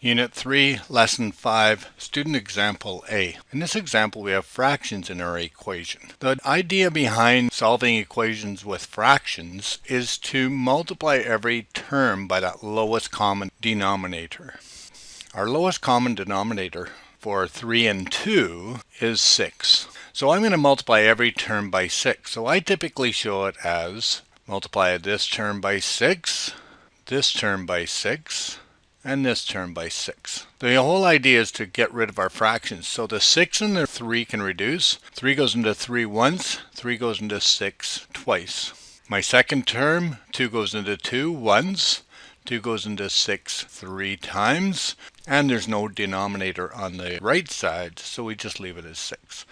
Unit 3, Lesson 5, Student Example A. In this example, we have fractions in our equation. The idea behind solving equations with fractions is to multiply every term by that lowest common denominator. Our lowest common denominator for 3 and 2 is 6. So I'm going to multiply every term by 6. So I typically show it as multiply this term by 6, this term by 6, and this term by 6. The whole idea is to get rid of our fractions. So the 6 and the 3 can reduce. 3 goes into 3 once, 3 goes into 6 twice. My second term, 2 goes into 2 once, 2 goes into 6 3 times, and there's no denominator on the right side, so we just leave it as 6.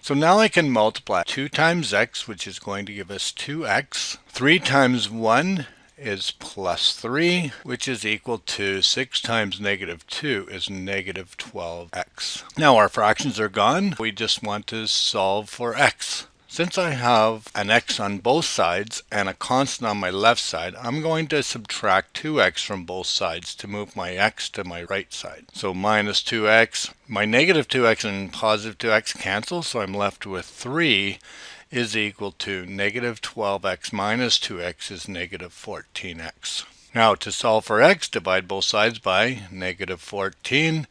So now I can multiply 2 times x, which is going to give us 2x. 3 times 1 is plus 3, which is equal to 6 times negative 2 is negative 12x. Now our fractions are gone. We just want to solve for x. Since I have an x on both sides and a constant on my left side, I'm going to subtract 2x from both sides to move my x to my right side. So minus 2x, my negative 2x and positive 2x cancel, so I'm left with 3 is equal to negative 12x minus 2x is negative 14x. Now to solve for x, divide both sides by negative 14.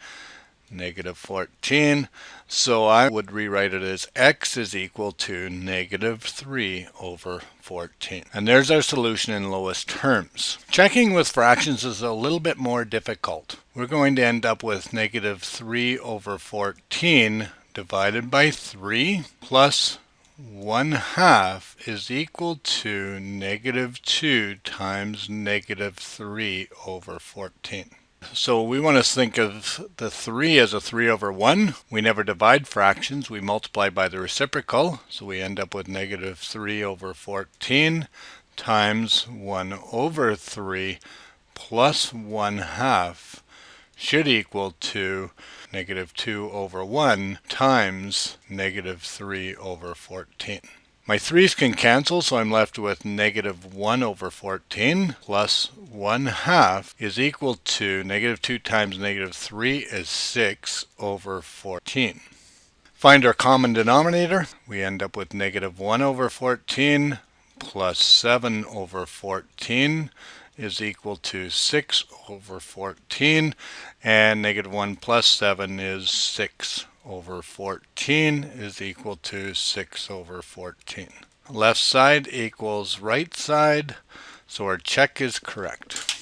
Negative 14. So I would rewrite it as x is equal to negative 3 over 14. And there's our solution in lowest terms. Checking with fractions is a little bit more difficult. We're going to end up with negative 3 over 14 divided by 3 plus 1/2 is equal to negative 2 times negative 3 over 14. So we want to think of the 3 as a 3 over 1. We never divide fractions, we multiply by the reciprocal. So we end up with negative 3 over 14 times 1 over 3 plus 1/2 should equal to negative 2 over 1 times negative 3 over 14. My 3's can cancel, so I'm left with negative 1 over 14 plus 1/2 is equal to negative 2 times negative 3 is 6 over 14. Find our common denominator. We end up with negative 1 over 14 plus 7 over 14 is equal to 6 over 14, and negative 1 plus 7 is 6 over 14 is equal to 6 over 14. Left side equals right side, so our check is correct.